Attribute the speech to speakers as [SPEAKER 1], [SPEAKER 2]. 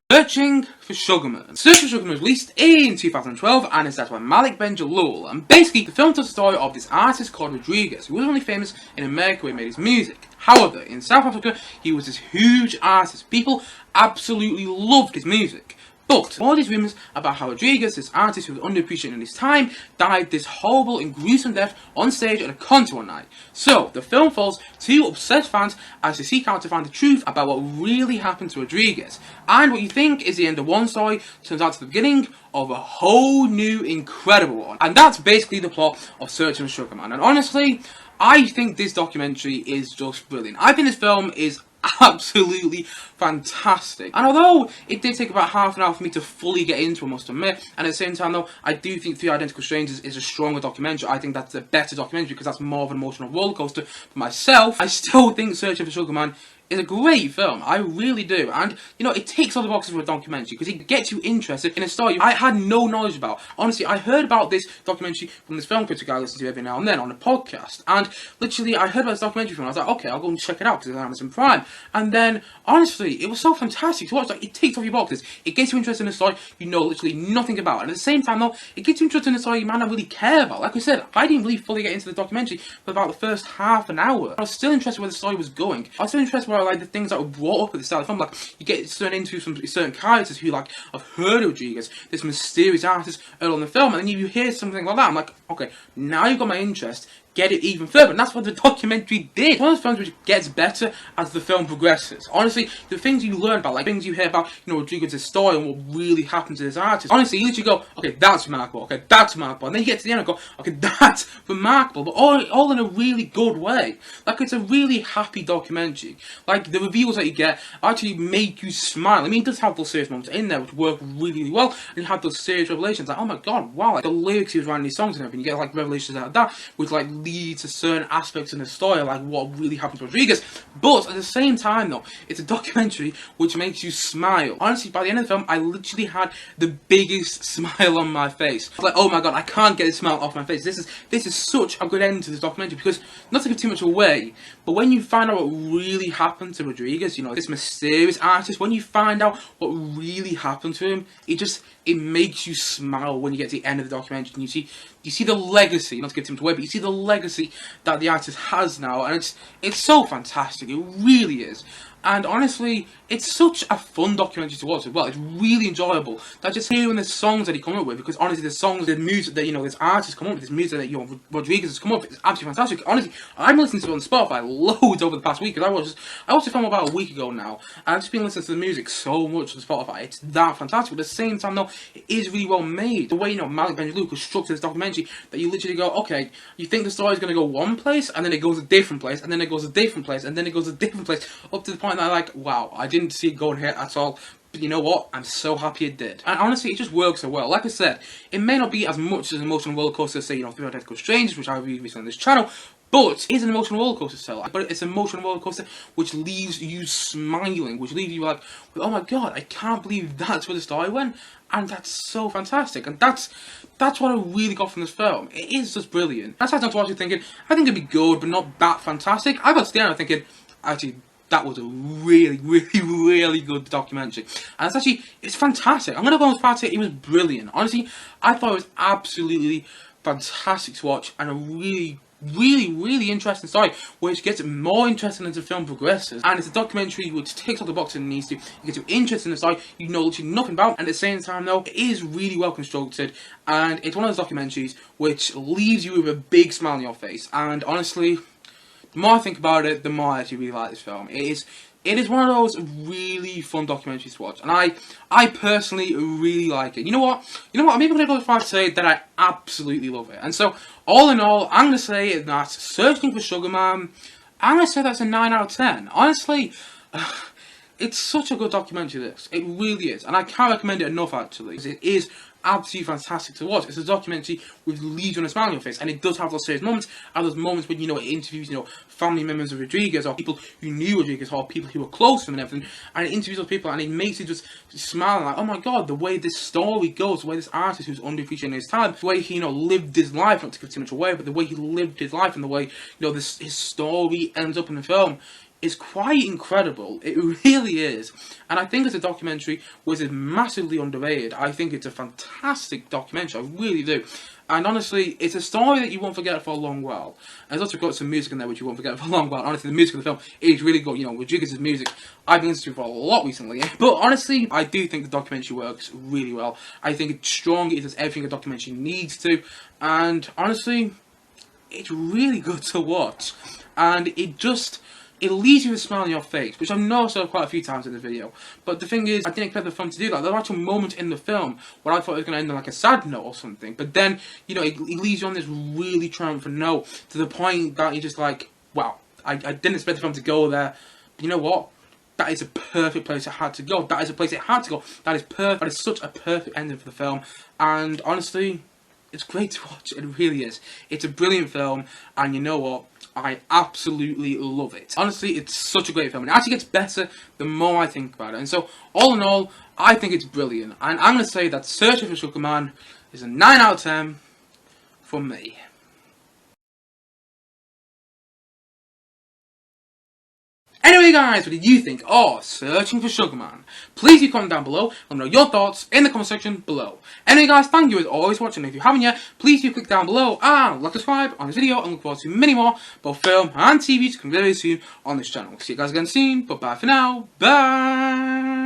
[SPEAKER 1] Searching for Sugarman. Searching for Sugarman was released in 2012 and is directed by Malik Bendjelloul. And basically, the film tells the story of this artist called Rodriguez, who was only famous in America where he made his music. However, in South Africa, he was this huge artist. People absolutely loved his music. But all these rumours about how Rodriguez, this artist who was underappreciated in his time, died this horrible and gruesome death on stage at a concert one night. So, the film follows two obsessed fans as they seek out to find the truth about what really happened to Rodriguez. And what you think is the end of one story turns out to the beginning of a whole new incredible one. And that's basically the plot of Searching for Sugarman. And honestly, I think this documentary is just brilliant. I think this film is absolutely fantastic. And although it did take about half an hour for me to fully get into it, I must admit, and at the same time though, I do think Three Identical Strangers is a stronger documentary. I think that's a better documentary because that's more of an emotional rollercoaster for myself. I still think Searching for Sugarman is a great film. I really do. And, you know, it takes all the boxes for a documentary because it gets you interested in a story I had no knowledge about. Honestly, I heard about this documentary from this film critic I listen to every now and then on a podcast. And literally, I heard about this documentary film and I was like, okay, I'll go and check it out because it's on Amazon Prime. And then, honestly, it was so fantastic to watch. Like, it takes off your boxes. It gets you interested in a story you know literally nothing about. And at the same time, though, it gets you interested in a story you might not really care about. Like I said, I didn't really fully get into the documentary for about the first half an hour. I was still interested where the story was going. I was still interested where, like, the things that were brought up at the start of the film, like, you get turned into some certain characters who, like, I've heard of Rodriguez, this mysterious artist early on in the film, and then you hear something like that, I'm like, okay, now you've got my interest, get it even further, and that's what the documentary did. It's one of those films which gets better as the film progresses. Honestly, the things you learn about, like things you hear about, you know, Rodriguez's story and what really happened to this artist. Honestly, you literally go, okay, that's remarkable, okay, that's remarkable, and then you get to the end and go, okay, that's remarkable, but all in a really good way. Like, it's a really happy documentary. Like, the reveals that you get actually make you smile. I mean, it does have those serious moments in there which work really, really well, and you have those serious revelations, like, oh my god, wow, like, the lyrics he was writing these songs and everything, you get, like, revelations out of that, which, like, lead to certain aspects in the story, like what really happened to Rodriguez. But at the same time, though, it's a documentary which makes you smile. Honestly, by the end of the film, I literally had the biggest smile on my face. I was like, oh my god, I can't get this smile off my face. This is such a good end to this documentary because, not to give too much away, but when you find out what really happened to Rodriguez, you know, this mysterious artist, when you find out what really happened to him, it makes you smile when you get to the end of the documentary and you see the legacy, not to give too much away, but you see the legacy that the artist has now, and it's so fantastic, it really is. And honestly, it's such a fun documentary to watch as well. It's really enjoyable. That just hearing the songs that he come up with, because honestly, the songs, the music that, you know, this artist come up with, this music that, you know, Rodriguez has come up with, is absolutely fantastic. Honestly, I'm listening to it on Spotify loads over the past week, because I watched the film about a week ago now, and I've just been listening to the music so much on Spotify. It's that fantastic. But at the same time, though, it is really well made. The way, you know, Malik Bendjelloul constructed this documentary, that you literally go, okay, you think the story's going to go one place, and then it goes a different place, and then it goes a different place, and then it goes a different place, up to the point that I'm like, wow, I didn't see it going here at all. But you know what? I'm so happy it did. And honestly, it just works so well. Like I said, it may not be as much as an emotional rollercoaster as, say, you know, Three Identical Strangers, which I reviewed recently on this channel, but it is an emotional rollercoaster still. But it's an emotional rollercoaster which leaves you smiling, which leaves you like, oh my god, I can't believe that's where the story went. And that's so fantastic. And that's what I really got from this film. It is just brilliant. I sat down to watch it thinking, I think it'd be good, but not that fantastic. I got to the end thinking, actually, that was a really, really, really good documentary. And it's fantastic. I'm going to go as far to say it was brilliant. Honestly, I thought it was absolutely fantastic to watch, and a really, really, really interesting story, which gets more interesting as the film progresses. And it's a documentary which takes all the boxes it needs to. It gets you interested in the story you know literally nothing about, and at the same time though, it is really well constructed, and it's one of those documentaries which leaves you with a big smile on your face. And honestly, the more I think about it, the more I actually really like this film. It is one of those really fun documentaries to watch, and I personally really like it. You know what? I'm even going to go as far as to say that I absolutely love it. And so, all in all, I'm going to say that Searching for Sugarman, I'm going to say that's a 9 out of 10. Honestly, it's such a good documentary, this. It really is. And I can't recommend it enough, actually. It is absolutely fantastic to watch. It's a documentary with leaves on a smile on your face, and it does have those serious moments, and those moments when, you know, it interviews, you know, family members of Rodriguez, or people who knew Rodriguez, or people who were close to him and everything, and it interviews those people, and it makes you just smile, like, oh my god, the way this story goes, the way this artist who's underappreciated in his time, the way he, you know, lived his life, not to give too much away, but the way he lived his life, and the way, you know, his story ends up in the film, is quite incredible. It really is. And I think as a documentary, which is massively underrated, I think it's a fantastic documentary. I really do. And honestly, it's a story that you won't forget for a long while. And it's also got some music in there which you won't forget for a long while. Honestly, the music of the film is really good. You know, Rodriguez's music, I've been listening to for a lot recently. But honestly, I do think the documentary works really well. I think it's strong. It does everything a documentary needs to. And honestly, it's really good to watch. And it leaves you with a smile on your face, which I know I said quite a few times in the video. But the thing is, I didn't expect the film to do that. There were actual moments in the film where I thought it was going to end on like a sad note or something. But then, you know, it leaves you on this really triumphant note to the point that you're just like, wow, I didn't expect the film to go there. But you know what? That is a perfect place it had to go. That is a place it had to go. That is perfect. That is such a perfect ending for the film. And honestly, it's great to watch. It really is. It's a brilliant film. And you know what? I absolutely love it. Honestly, it's such a great film. And it actually gets better the more I think about it. And so, all in all, I think it's brilliant. And I'm going to say that Searching for Sugarman is a 9 out of 10 from me. Anyway guys, what did you think of Searching for Sugarman? Please do comment down below, let me know your thoughts in the comment section below. Anyway guys, thank you as always for watching. If you haven't yet, please do click down below and like subscribe on this video and look forward to many more, both film and TV, to come very soon on this channel. See you guys again soon, but bye for now, bye!